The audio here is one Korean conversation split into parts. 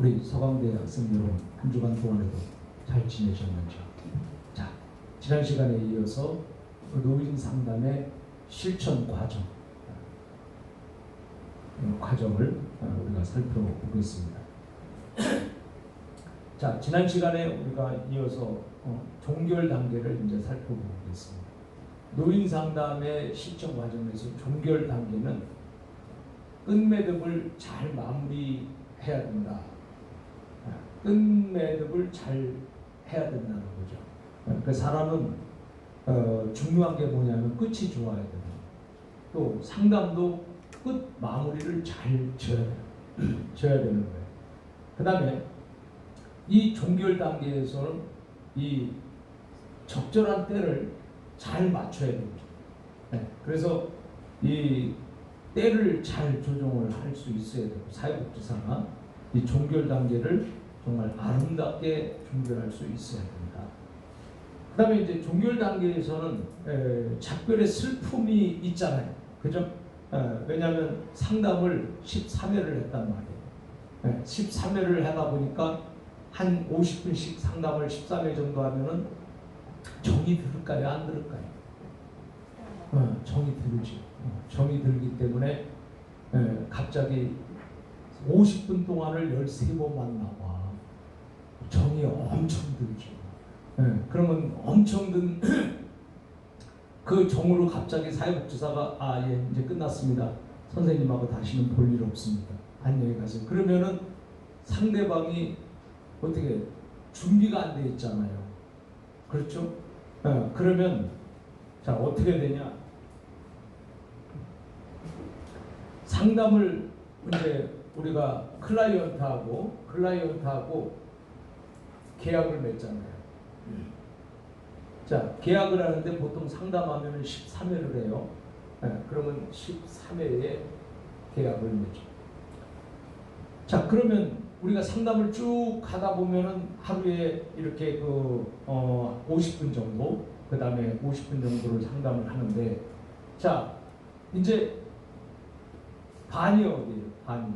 우리 서강대 학생 여러분 한 주간 동안에도 잘 지내셨는지. 자, 지난 시간에 이어서 노인 상담의 실천 과정을 우리가 살펴보겠습니다. 자, 지난 시간에 우리가 이어서 종결 단계를 이제 살펴보겠습니다. 노인 상담의 실천 과정에서 종결 단계는 끝매듭을 잘 마무리해야 된다. 끝매듭을 잘 해야 된다는 거죠. 그 사람은 중요한 게 뭐냐면 끝이 좋아야 되고, 또 상담도 끝 마무리를 잘 지어야 되는 거예요. 그 다음에 이 종결 단계에서는 이 적절한 때를 잘 맞춰야 됩니다. 그래서 이 때를 잘 조정을 할 수 있어야 되고, 사회복지사가 이 종결 단계를 정말 아름답게 종결할 수 있어야 됩니다. 그 다음에 이제 종결 단계에서는 작별의 슬픔이 있잖아요. 그죠? 왜냐하면 상담을 13회를 했단 말이에요. 13회를 하다 보니까 한 50분씩 상담을 13회 정도 하면은 정이 들을까요? 안 들을까요? 정이 들죠. 정이 들기 때문에 갑자기 50분 동안을 13번 만나봐. 정이 엄청 들죠. 그러면 엄청 든 그 정으로 갑자기 사회복지사가 이제 끝났습니다. 선생님하고 다시는 볼 일 없습니다. 안녕히 가세요. 그러면은 상대방이 어떻게 준비가 안 돼 있잖아요. 그렇죠? 그러면 자, 어떻게 되냐? 상담을 이제 우리가 클라이언트하고 계약을 맺잖아요. 자, 계약을 하는데 보통 상담하면 13회를 해요. 그러면 13회에 계약을 맺죠. 자, 그러면 우리가 상담을 쭉 하다 보면은 하루에 이렇게 50분 정도, 그 다음에 50분 정도를 상담을 하는데, 자, 이제 반이 어디예요? 반이.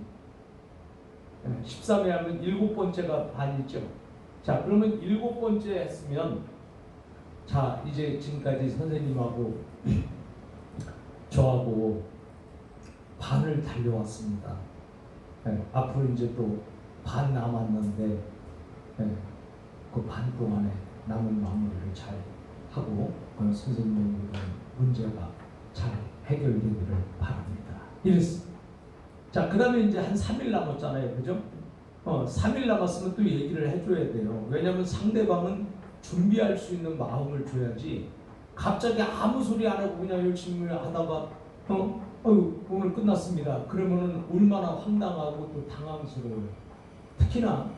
13회 하면 7번째가 반이죠. 자, 그러면 7번째 했으면, 자, 이제 지금까지 선생님하고 저하고 반을 달려왔습니다. 앞으로 이제 또 반 남았는데, 그 반 동안에 남은 마무리를 잘 하고 선생님의 문제가 잘 해결되기를 바랍니다. 이랬습니다. 자, 그 다음에 이제 한 3일 남았잖아요. 그죠? 3일 남았으면 또 얘기를 해줘야 돼요. 왜냐하면 상대방은 준비할 수 있는 마음을 줘야지, 갑자기 아무 소리 안 하고 그냥 열심히 하다가 오늘 끝났습니다. 그러면은 얼마나 황당하고 또 당황스러워요. 특히나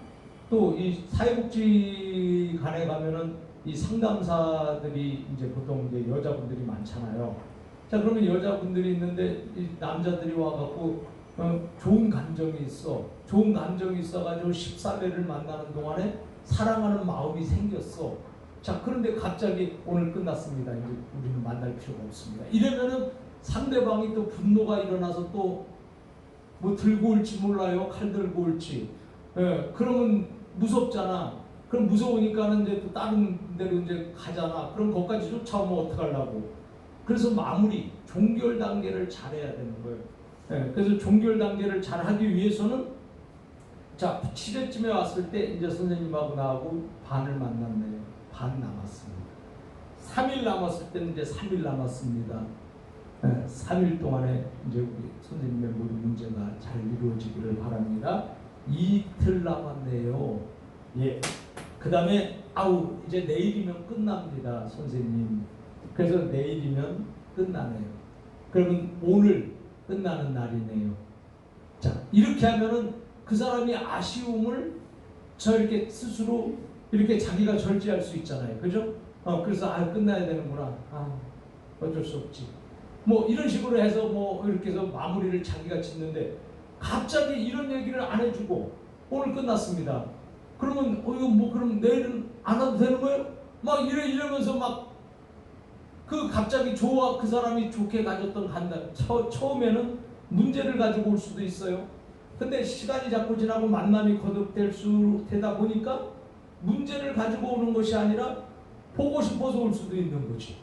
또 이 사회복지관에 가면은 이 상담사들이 이제 보통 이제 여자분들이 많잖아요. 자, 그러면 여자분들이 있는데 이 남자들이 와갖고 좋은 감정이 있어가지고 14회를 만나는 동안에 사랑하는 마음이 생겼어. 자, 그런데 갑자기 오늘 끝났습니다. 이제 우리는 만날 필요가 없습니다. 이러면은 상대방이 또 분노가 일어나서 또 뭐 들고 올지 몰라요. 칼 들고 올지. 그러면 무섭잖아. 그럼 무서우니까는 이제 또 다른 데로 이제 가잖아. 그럼 거기까지 쫓아오면 어떡하려고. 그래서 마무리, 종결 단계를 잘해야 되는 거예요. 그래서 종결 단계를 잘 하기 위해서는, 자, 7회쯤에 왔을 때 이제 선생님하고 나하고 반을 만났네요. 반 남았습니다. 3일 남았을 때는 이제 3일 남았습니다. 3일 동안에 이제 우리 선생님의 모든 문제가 잘 이루어지기를 바랍니다. 이틀 남았네요. 예. 그 다음에 이제 내일이면 끝납니다, 선생님. 그래서 내일이면 끝나네요. 그러면 오늘 끝나는 날이네요. 자, 이렇게 하면은 그 사람이 아쉬움을 이렇게 스스로 이렇게 자기가 절제할 수 있잖아요. 그죠? 그래서 끝나야 되는구나. 어쩔 수 없지. 뭐 이런 식으로 해서 뭐 이렇게 해서 마무리를 자기가 짓는데, 갑자기 이런 얘기를 안 해주고 오늘 끝났습니다. 그러면 그럼 내일은 안 와도 되는 거예요? 막 이러면서 막 갑자기 그 사람이 좋게 가졌던 처음에는 문제를 가지고 올 수도 있어요. 근데 시간이 자꾸 지나고 만남이 거듭되다 보니까 문제를 가지고 오는 것이 아니라 보고 싶어서 올 수도 있는 거지.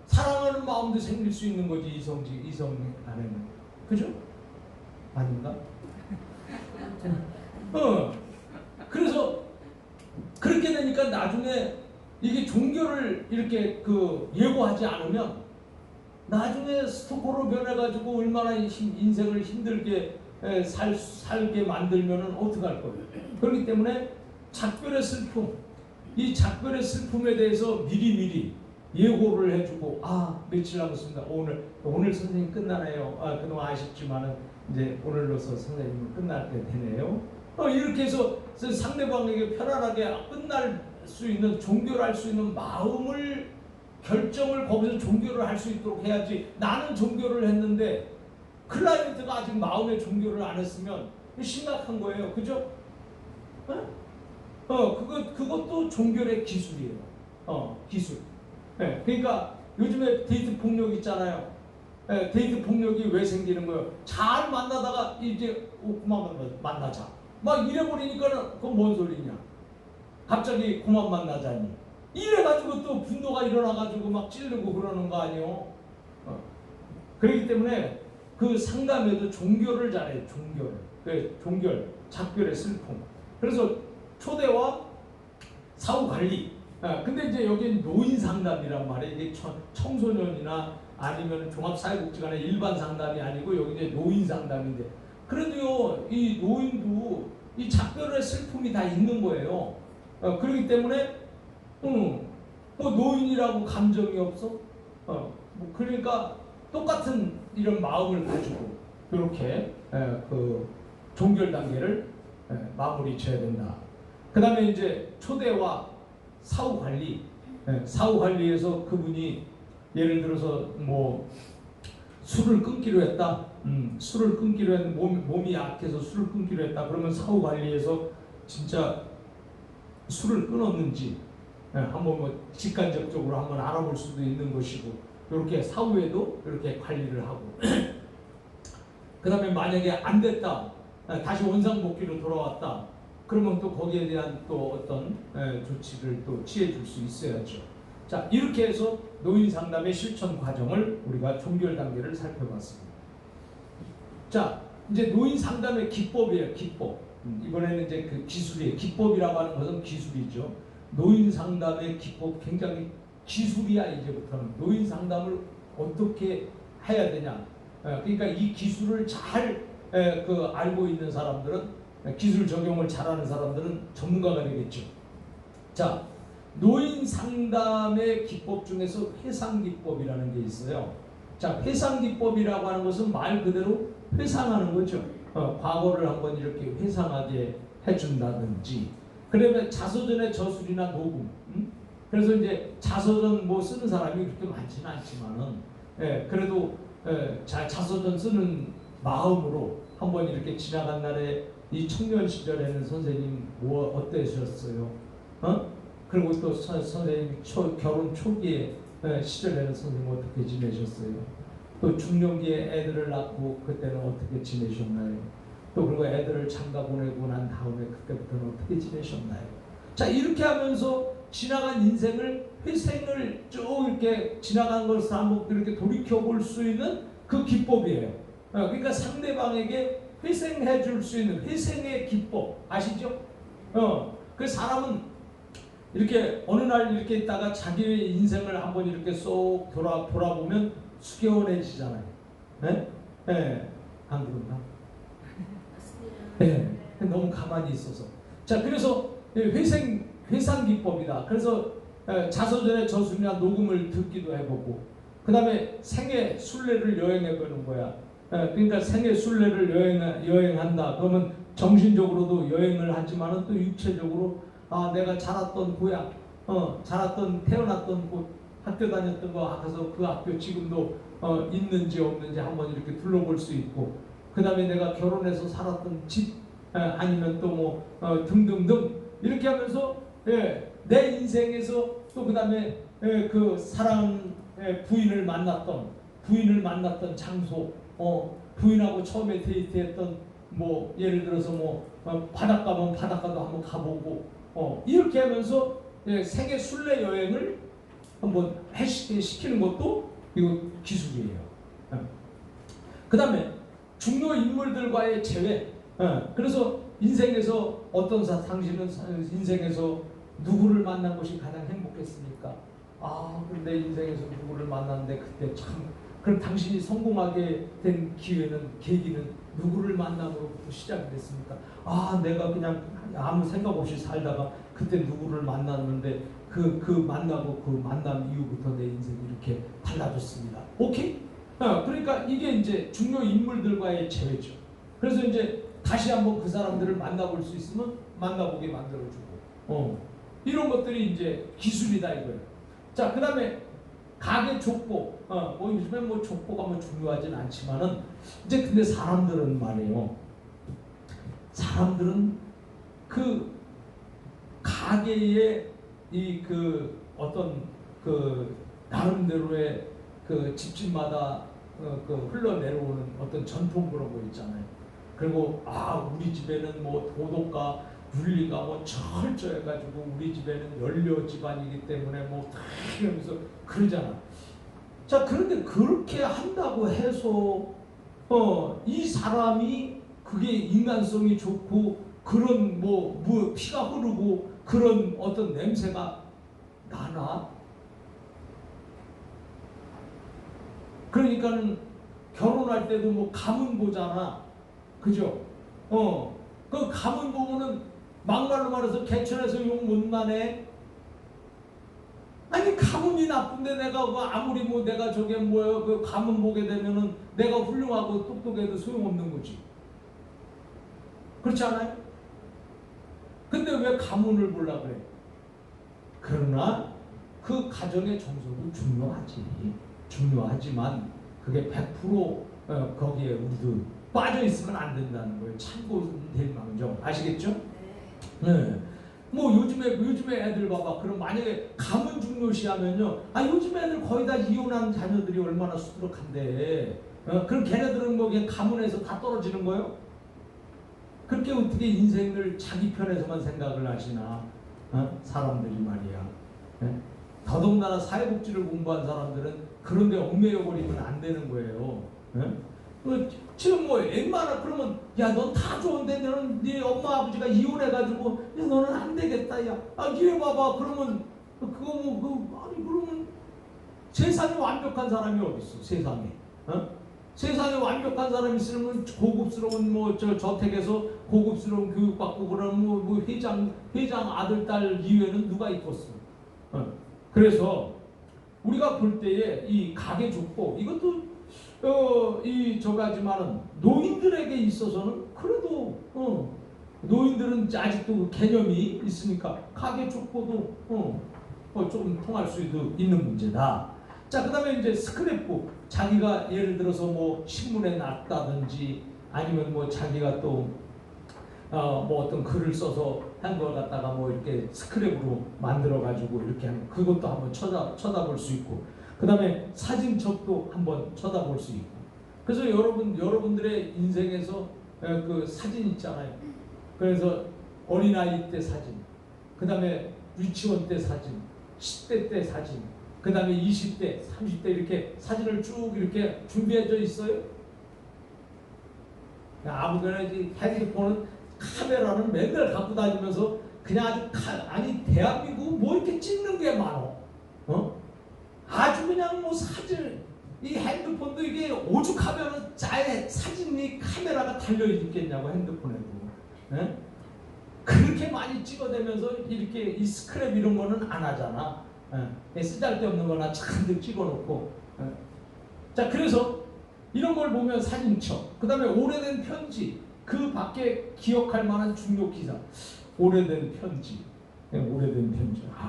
사랑하는 마음도 생길 수 있는 거지. 이성 안에는. 그죠? 아닌가? 그래서 그렇게 되니까 나중에 이게 종교를 이렇게 예고하지 않으면 나중에 스토커로 변해가지고 얼마나 인생을 힘들게 살게 만들면은 어떡할 거예요. 그렇기 때문에 작별의 슬픔, 이 작별의 슬픔에 대해서 미리 예고를 해주고, 며칠 남았습니다. 오늘 선생님 끝나네요. 그동안 아쉽지만은 이제 오늘로서 선생님은 끝날 때 되네요. 이렇게 해서 상대방에게 편안하게 끝날 수 있는, 종교를 할 수 있는 마음을 결정을 거기서 종교를 할 수 있도록 해야지. 나는 종교를 했는데 클라이언트가 아직 마음의 종교를 안 했으면 심각한 거예요. 그죠? 그것도 종교의 기술이에요. 기술. 그러니까 요즘에 데이트 폭력 있잖아요. 데이트 폭력이 왜 생기는 거예요? 잘 만나다가 이제 그만 만나자 막 이래버리니까는 그건 뭔 소리냐? 갑자기 그만 만나자니 이래가지고 또 분노가 일어나가지고 막 찌르고 그러는 거 아니에요? 그렇기 때문에 그 상담에도 종교를 잘해요. 종결, 작별의 슬픔. 그래서 초대와 사후 관리. 근데 이제 여기 노인 상담이란 말이에요. 이게 청소년이나 아니면 종합사회복지관의 일반 상담이 아니고 여기 이제 노인 상담인데, 그래도요 이 노인도 이 작별의 슬픔이 다 있는 거예요. 그렇기 때문에 뭐 노인이라고 감정이 없어? 그러니까 똑같은 이런 마음을 가지고 이렇게 종결 단계를 마무리 쳐야 된다. 그 다음에 이제 초대와 사후 관리. 사후 관리에서 그분이 예를 들어서 뭐 술을 끊기로 했다. 술을 끊기로 했는데 몸이 약해서 술을 끊기로 했다. 그러면 사후 관리에서 진짜 술을 끊었는지 한번 뭐 직간접적으로 한번 알아볼 수도 있는 것이고, 이렇게 사후에도 이렇게 관리를 하고 그 다음에 만약에 안 됐다, 다시 원상복귀로 돌아왔다, 그러면 또 거기에 대한 또 어떤 조치를 또 취해 줄 수 있어야죠. 자, 이렇게 해서 노인 상담의 실천 과정을 우리가 종결 단계를 살펴봤습니다. 자, 이제 노인 상담의 기법이에요. 기법. 이번에는 이제 그 기술이에요. 기법이라고 하는 것은 기술이죠. 노인 상담의 기법, 굉장히 기술이야. 이제부터는 노인 상담을 어떻게 해야 되냐. 그러니까 이 기술을 잘 알고 있는 사람들은, 기술 적용을 잘하는 사람들은 전문가가 되겠죠. 자, 노인 상담의 기법 중에서 회상 기법이라는 게 있어요. 자, 회상 기법이라고 하는 것은 말 그대로 회상하는 거죠. 과거를 한번 이렇게 회상하게 해준다든지, 그러면 자서전의 저술이나 녹음. 그래서 이제 자서전 뭐 쓰는 사람이 그렇게 많지는 않지만은, 그래도 자서전 쓰는 마음으로 한번 이렇게 지나간 날에 이 청년 시절에는 선생님 뭐 어떠셨어요? 그리고 또 선생님 결혼 초기에 시절에는 선생님 어떻게 지내셨어요? 또 중년기에 애들을 낳고 그때는 어떻게 지내셨나요? 또 그리고 애들을 장가 보내고 난 다음에 그때부터는 어떻게 지내셨나요? 자, 이렇게 하면서 지나간 인생을, 회생을 쭉 이렇게 지나간 것을 한번 이렇게 돌이켜 볼 수 있는 그 기법이에요. 그러니까 상대방에게 회생해 줄 수 있는 회생의 기법 아시죠? 그 사람은 이렇게 어느 날 이렇게 있다가 자기의 인생을 한번 이렇게 쏙 돌아보면 수개원해지잖아요. 네? 안 그런가? 네. 너무 가만히 있어서. 자, 그래서 회상 기법이다. 그래서 자서전의 저술이나 녹음을 듣기도 해보고, 그 다음에 생애 순례를 여행해보는 거야. 그러니까 생애 순례를 여행한다. 그러면 정신적으로도 여행을 하지만은 또 육체적으로 내가 자랐던 고향, 태어났던 곳, 학교 다녔던 거 가서 그 학교 지금도 있는지 없는지 한번 이렇게 둘러볼 수 있고, 그 다음에 내가 결혼해서 살았던 집, 아니면 또 뭐 등등등 이렇게 하면서 내 인생에서 또 그 다음에 그 사랑 부인을 만났던 장소, 부인하고 처음에 데이트했던 뭐 예를 들어서 뭐 바닷가 가면 바닷가도 한번 가보고 이렇게 하면서 세계 순례 여행을 한번 시키는 것도 이거 기술이에요. 그 다음에 중요 인물들과의 재회. 그래서 인생에서 당신은 인생에서 누구를 만난 것이 가장 행복했습니까? 근데 인생에서 누구를 만났는데 그때 참, 그럼 당신이 성공하게 된 계기는 누구를 만남으로부터 시작이 됐습니까? 내가 그냥 아무 생각 없이 살다가 그때 누구를 만났는데 그 만나고 그 만남 이후부터 내 인생이 이렇게 달라졌습니다. 오케이? 그러니까 이게 이제 중요 인물들과의 재회죠. 그래서 이제 다시 한번 그 사람들을 만나볼 수 있으면 만나보게 만들어주고, 이런 것들이 이제 기술이다 이거예요. 자, 그 다음에 가계 족보. 요즘에 뭐 족보가 뭐 중요하진 않지만은, 이제 근데 사람들은 말이에요. 사람들은 그 가계의 어떤 나름대로의 집집마다 흘러내려오는 어떤 전통 그런 거 있잖아요. 그리고 우리 집에는 뭐 도덕과 윤리가 뭐 철저해가지고 우리 집에는 연료 집안이기 때문에 뭐 다 이러면서 그러잖아. 자, 그런데 그렇게 한다고 해서 이 사람이 그게 인간성이 좋고 그런 뭐 피가 흐르고 그런 어떤 냄새가 나나? 그러니까는 결혼할 때도 뭐 가문 보잖아. 그죠? 그 가문 보면은 막말로 말해서 개천에서 욕 못 나네. 아니 가문이 나쁜데 내가 아무리 뭐 내가 그 가문 보게 되면은 내가 훌륭하고 똑똑해도 소용없는 거지. 그렇지 않아요? 근데 왜 가문을 보려고 그래? 그러나 그 가정의 정서도 중요하지만 그게 100% 거기에 우리도 빠져 있으면 안 된다는 거예요. 참고는 될 망정. 아시겠죠? 네. 뭐 요즘에 애들 봐봐. 그럼 만약에 가문 중요시하면요. 요즘 애들 거의 다 이혼한 자녀들이 얼마나 수두룩한데. 그럼 걔네들은 뭐 그냥 가문에서 다 떨어지는 거예요? 그렇게 어떻게 인생을 자기 편에서만 생각을 하시나? 사람들이 말이야. 더더군다나 사회복지를 공부한 사람들은 그런데 얽매여 버리면 안 되는 거예요. 지금 뭐 웬만하 그러면 넌 다 좋은데 너는 네 엄마 아버지가 이혼해가지고 너는 안 되겠다. 이래 봐봐. 그러면 그러면 세상에 완벽한 사람이 어디 있어? 세상에. 세상에 완벽한 사람이 있으면 고급스러운 뭐 저택에서 고급스러운 교육받고 그런 뭐 회장 아들 딸 이외에는 누가 있겠어? 그래서 우리가 볼 때에 이 가계 족보 이것도 하지만은 노인들에게 있어서는 그래도 노인들은 아직도 개념이 있으니까 가계 족보도 조금 통할 수도 있는 문제다. 자, 그 다음에 이제 스크랩북. 자기가 예를 들어서 뭐 신문에 났다든지 아니면 뭐 자기가 또 뭐 어떤 글을 써서 한 걸 갖다가 뭐 이렇게 스크랩으로 만들어 가지고 이렇게 하는 그것도 한번 쳐다볼 수 있고, 그 다음에 사진첩도 한번 쳐다볼 수 있고. 그래서 여러분들의 인생에서 그 사진 있잖아요. 그래서 어린아이 때 사진, 그 다음에 유치원 때 사진, 10대 때 사진, 그 다음에 20대, 30대 이렇게 사진을 쭉 이렇게 준비해져 있어요. 아무거나 핸드폰은 카메라는 맨날 갖고 다니면서 그냥 아주 대한민국 뭐 이렇게 찍는 게 많어. 아주 그냥 뭐 사진, 이 핸드폰도 이게 오죽하면 짜에 사진이 카메라가 달려 있겠냐고 핸드폰에도. 그렇게 많이 찍어대면서 이렇게 이 스크랩 이런 거는 안 하잖아. 쓰잘데없는 거나 잔뜩 찍어놓고. 자, 그래서 이런 걸 보면 사진첩, 그 다음에 오래된 편지, 그 밖에 기억할 만한 중요 기사, 오래된 편지.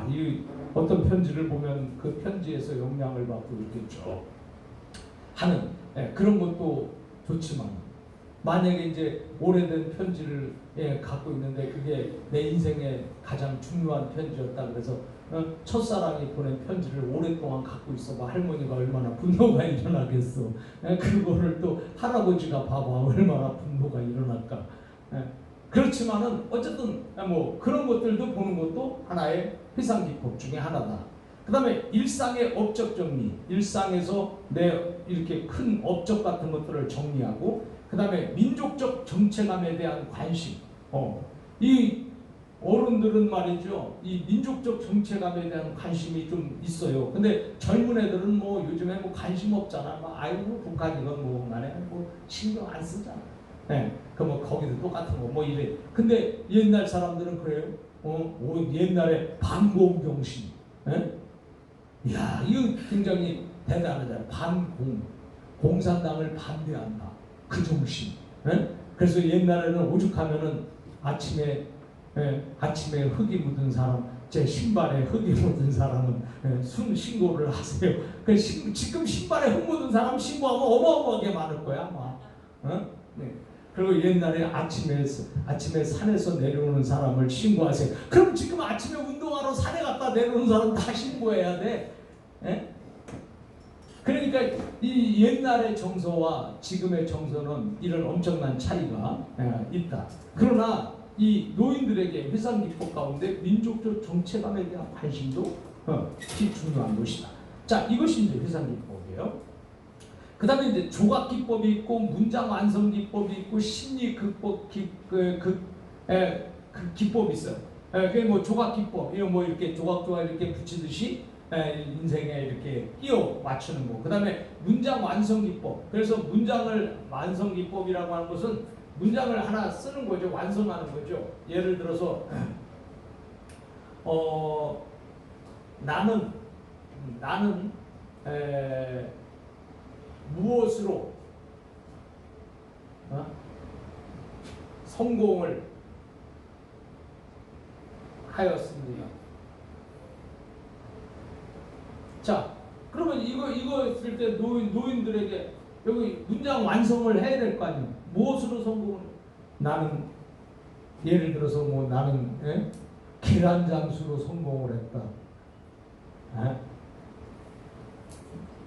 이 어떤 편지를 보면 그 편지에서 영향을 받고 이렇게 쭉 하는 그런 것도 좋지만, 만약에 이제 오래된 편지를 갖고 있는데 그게 내 인생의 가장 중요한 편지였다 그래서 첫사랑이 보낸 편지를 오랫동안 갖고 있어 할머니가 얼마나 분노가 일어나겠어. 그거를 또 할아버지가 봐봐 얼마나 분노가 일어날까. 그렇지만은 어쨌든 뭐 그런 것들도 보는 것도 하나의 회상 기법 중에 하나다. 그 다음에 일상의 업적 정리, 일상에서 내 이렇게 큰 업적 같은 것들을 정리하고, 그 다음에 민족적 정체감에 대한 관심. 이 어른들은 말이죠, 이 민족적 정체감에 대한 관심이 좀 있어요. 근데 젊은 애들은 뭐 요즘에 뭐 관심 없잖아. 뭐 아이고 북한이건 뭐 간에 뭐 신경 안 쓰잖아. 그 뭐 거기도 똑같은 거 뭐 이래. 근데 옛날 사람들은 그래요. 옛날에 반공정신. 이야, 이거 굉장히 대단하잖아요. 공산당을 반대한다. 그 정신. 그래서 옛날에는 오죽하면은 아침에 흙이 묻은 사람, 제 신발에 흙이 묻은 사람은 신고를 하세요. 지금 신발에 흙 묻은 사람 신고하면 어마어마하게 많을 거야 아마. 그리고 옛날에 아침에 산에서 내려오는 사람을 신고하세요. 그럼 지금 아침에 운동하러 산에 갔다 내려오는 사람 다 신고해야 돼. 그러니까 이 옛날의 정서와 지금의 정서는 이런 엄청난 차이가 있다. 그러나 이 노인들에게 회상 기법 가운데 민족적 정체감에 대한 관심도 특히 중요한 것이다. 자, 이것이 이제 회상 기법이에요. 그 다음에 이제 조각 기법이 있고 문장 완성 기법이 있고 심리 극복 기법이 있어요. 그게 뭐 조각 기법, 이거 뭐 이렇게 조각조각 이렇게 붙이듯이 인생에 이렇게 끼워 맞추는 거. 그 다음에 문장 완성 기법. 그래서 문장을 완성 기법이라고 하는 것은 문장을 하나 쓰는 거죠. 완성하는 거죠. 예를 들어서 나는 무엇으로 성공을 하였습니다. 자, 그러면 이거 했을 때 노인들에게 여기 문장 완성을 해야 될 거 아니에요. 무엇으로 성공을? 나는 예를 들어서 뭐 나는 계란 장수로 성공을 했다.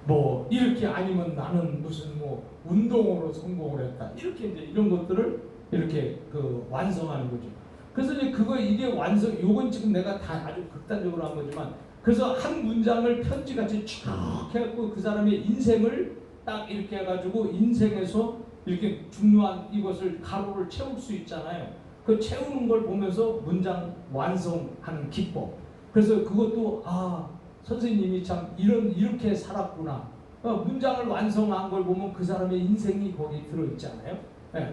뭐 이렇게 아니면 나는 무슨 뭐 운동으로 성공을 했다. 이렇게 이제 이런 것들을 이렇게 완성하는 거죠. 그래서 이제 이게 완성. 요건 지금 내가 다 아주 극단적으로 한 거지만. 그래서 한 문장을 편지같이 쭉 해갖고 그 사람의 인생을 딱 이렇게 해가지고 인생에서 이렇게 중요한 이것을 가로를 채울 수 있잖아요. 그 채우는 걸 보면서 문장 완성하는 기법. 그래서 그것도 선생님이 참 이렇게 살았구나. 문장을 완성한 걸 보면 그 사람의 인생이 거기 들어있잖아요.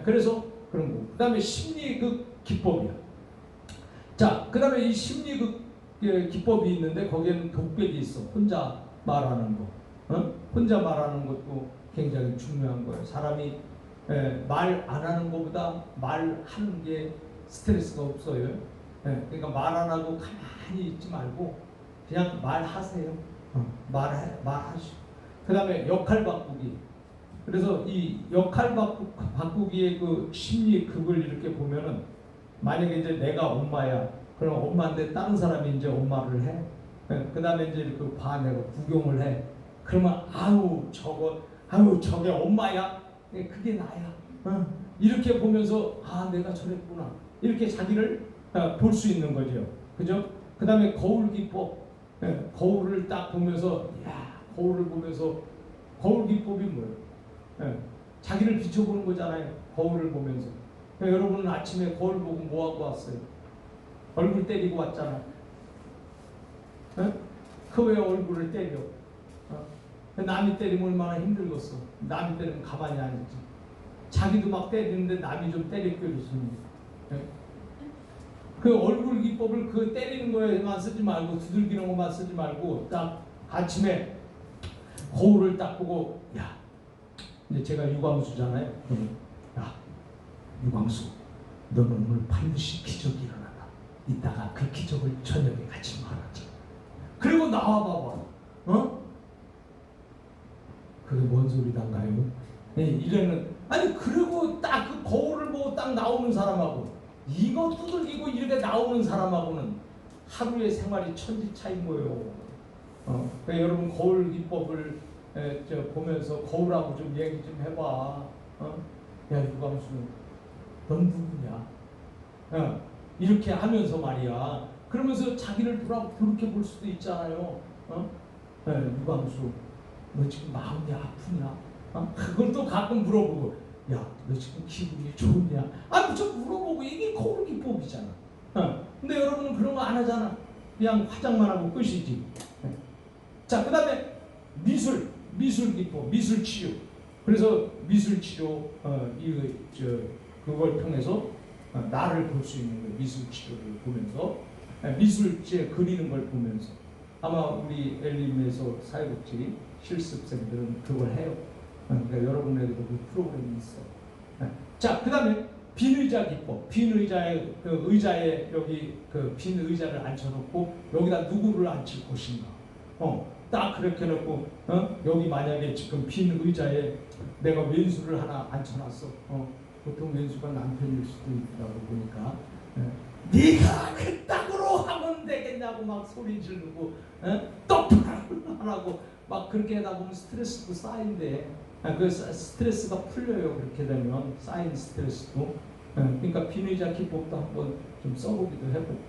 그래서 그런 거. 그 다음에 심리극 기법이야. 자, 그 다음에 이 심리극 기법이 있는데 거기에는 독백이 있어. 혼자 말하는 거. 혼자 말하는 것도 굉장히 중요한 거예요. 사람이 말 안 하는 것보다 말하는 게 스트레스가 없어요. 그러니까 말 안 하고 가만히 있지 말고 그냥 말하세요. 말하시고. 그 다음에 역할 바꾸기. 그래서 이 역할 바꾸기의 그 심리극을 이렇게 보면은 만약에 이제 내가 엄마야. 그럼 엄마인데 다른 사람이 이제 엄마를 해. 그 다음에 이제 이렇게 내가 구경을 해. 그러면 저게 엄마야. 그게 나야. 이렇게 보면서 내가 저랬구나. 이렇게 자기를 볼 수 있는 거죠. 그죠? 그 다음에 거울 기법. 거울을 딱 보면서 거울을 보면서 거울 기법이 뭐예요? 자기를 비춰보는 거잖아요. 거울을 보면서. 여러분은 아침에 거울 보고 뭐 하고 왔어요? 얼굴 때리고 왔잖아. 그 왜 얼굴을 때려? 남이 때리면 얼마나 힘들겠어. 남이 때리면 가만히 안 있지. 자기도 막 때리는데 남이 좀 때리켜줬습니다. 그 얼굴 기법을 때리는 거에만 쓰지 말고 두들기는 것만 쓰지 말고 딱 아침에 거울을 딱 보고 이제 제가 유광수잖아요. 야 유광수, 너는 오늘 반드시 기적이 일어나다. 이따가 그 기적을 저녁에 같이 말하자. 그리고 나와 봐봐. 그게 뭔 소리단가요? 이제는 아니 그리고 딱 그 거울을 보고 딱 나오는 사람하고 이거 두들기고 이렇게 나오는 사람하고는 하루의 생활이 천지 차이인 거예요. 그러니까 여러분 거울 기법을 보면서 거울하고 좀 얘기 좀 해봐. 야 유광수, 넌 누구냐? 이렇게 하면서 말이야. 그러면서 자기를 그렇게 볼 수도 있잖아요. 유광수, 너 지금 마음이 아프냐? 그걸 또 가끔 물어보고, 야, 너 지금 기분이 좋냐? 저 물어보고 이게 거울 기법이잖아. 근데 여러분은 그런 거 안 하잖아. 그냥 화장만 하고 끝이지. 자, 그 다음에 미술 기법, 미술 치료. 그래서 미술 치료, 그걸 통해서 나를 볼 수 있는 거예요. 미술 치료를 보면서, 미술체 그리는 걸 보면서. 아마 우리 엘림에서 사회복지 실습생들은 그걸 해요. 그러니까 여러분에게도 그 프로그램이 있어. 자, 그 다음에 빈 의자 기법. 빈 의자에 여기 그 빈 의자를 앉혀놓고 여기다 누구를 앉힐 것인가. 딱 그렇게 해놓고 여기 만약에 지금 빈 의자에 내가 왼수를 하나 앉혀놨어. 보통 왼수가 남편일 수도 있다고 보니까 네가 그따구로 하면 되겠냐고 막 소리 지르고 똑바로 하라고 막 그렇게 하다 보면 스트레스도 쌓인대. 그 스트레스가 풀려요. 그렇게 되면 쌓인 스트레스도. 그러니까 빈 의자 기법도 한번 좀 써보기도 해보고,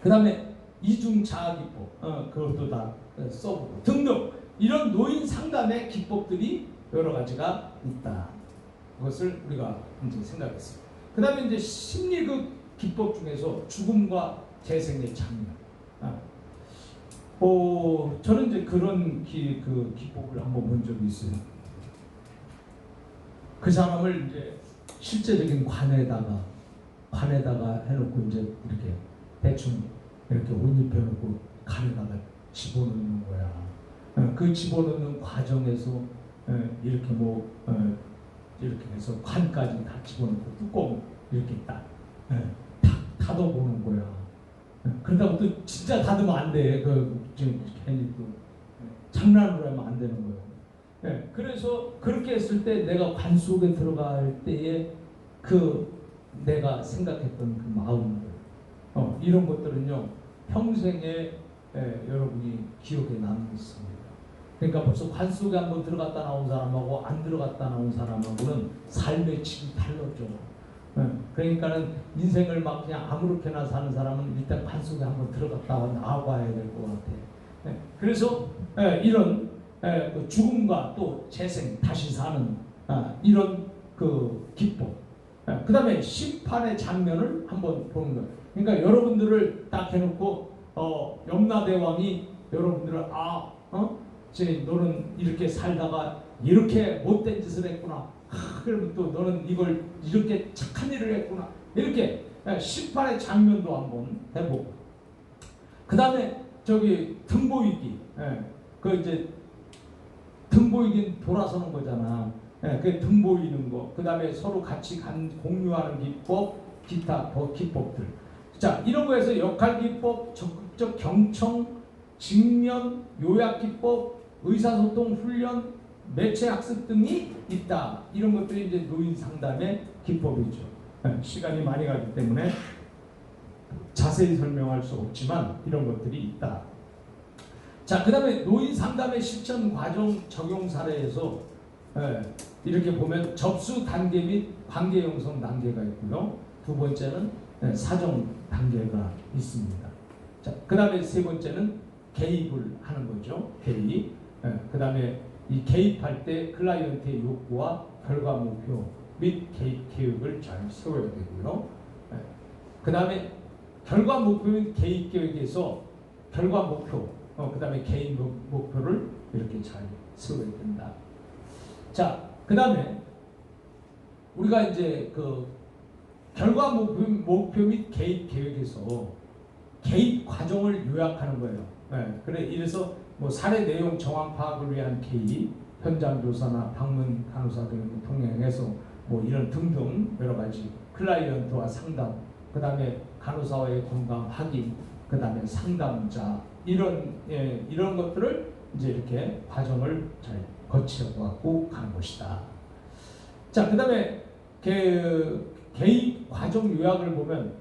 그 다음에 이중자아 기법, 그것도 다 써보고 등등 이런 노인 상담의 기법들이 여러 가지가 있다. 그것을 우리가 이제 생각했습니다. 그 다음에 이제 심리극 기법 중에서 죽음과 재생의 장면. 저는 이제 그런 그 기법을 한번 본 적이 있어요. 그 사람을 이제 실제적인 관에다가 해놓고 이제 이렇게 대충 이렇게 옷 입혀놓고 관에다가 집어넣는 거야. 그 집어넣는 과정에서 이렇게 이렇게 해서 관까지 다 집어넣고 뚜껑 이렇게 딱 닫아보는 거야. 그러다가 또 진짜 닫으면 안 돼. 지금 괜히 또 장난으로 하면 안 되는 거예요. 그래서 그렇게 했을 때 내가 관 속에 들어갈 때에 내가 생각했던 그 마음들, 이런 것들은요 평생에 여러분이 기억에 남습니다. 그러니까 벌써 관 속에 한번 들어갔다 나온 사람하고 안 들어갔다 나온 사람하고는 삶의 질이 달라져. 그러니까는 인생을 막 그냥 아무렇게나 사는 사람은 일단 관 속에 한번 들어갔다 나와봐야 될 것 같아. 그래서 이런 그 죽음과 또 재생, 다시 사는 이런 그 기법. 그 다음에 심판의 장면을 한번 보는 거예요. 그러니까 여러분들을 딱 해놓고 염라대왕이 여러분들을 너는 이렇게 살다가 이렇게 못된 짓을 했구나. 그러면 또 너는 이걸 이렇게 착한 일을 했구나. 이렇게 심판의 장면도 한번 해보고. 그 다음에 등 보이기. 그 이제 등 보이긴 돌아서는 거잖아. 그 등 보이는 거. 그 다음에 서로 같이 공유하는 기법, 기타 기법들. 자, 이런 거에서 역할 기법, 적극적 경청, 직면, 요약 기법, 의사소통 훈련, 매체 학습 등이 있다. 이런 것들이 이제 노인 상담의 기법이죠. 시간이 많이 가기 때문에 자세히 설명할 수 없지만 이런 것들이 있다. 자, 그 다음에 노인 상담의 실천 과정 적용 사례에서 이렇게 보면 접수 단계 및 관계 형성 단계가 있고요. 두 번째는 사정 단계가 있습니다. 자, 그 다음에 세 번째는 개입을 하는 거죠. 개입. 그 다음에 이 개입할 때 클라이언트의 욕구와 결과 목표 및 개입 계획을 잘 세워야 되고요. 그 다음에 결과 목표 및 개입 계획에서 결과 목표, 그 다음에 개인 목표를 이렇게 잘 세워야 된다. 자, 그 다음에 우리가 이제 그 결과 목표 및 개입 계획에서 개입 과정을 요약하는 거예요. 이래서 사례 내용 정확 파악을 위한 개입, 현장 조사나 방문 간호사 등을 통행해서 이런 등등 여러 가지 클라이언트와 상담, 그 다음에 간호사와의 건강 확인, 그 다음에 상담자 이런 것들을 이제 이렇게 과정을 잘 거쳐갖고 가는 것이다. 자, 그다음에 개입 과정 요약을 보면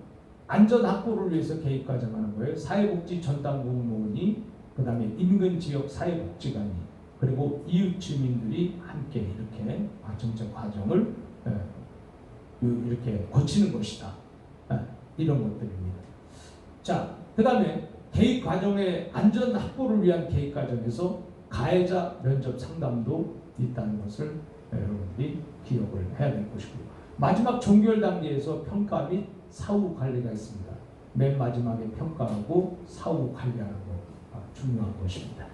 안전 확보를 위해서 개입 과정하는 거예요. 사회복지 전담 공무원이, 그다음에 인근 지역 사회복지관이, 그리고 이웃 주민들이 함께 이렇게 정책 과정을 이렇게 거치는 것이다. 이런 것들입니다. 자, 그다음에 개입 과정의 안전 확보를 위한 개입 과정에서 가해자 면접 상담도 있다는 것을 여러분들이 기억을 해야 될 것이고요. 마지막 종결 단계에서 평가 및 사후 관리가 있습니다. 맨 마지막에 평가하고 사후 관리하는 거 중요한 것입니다.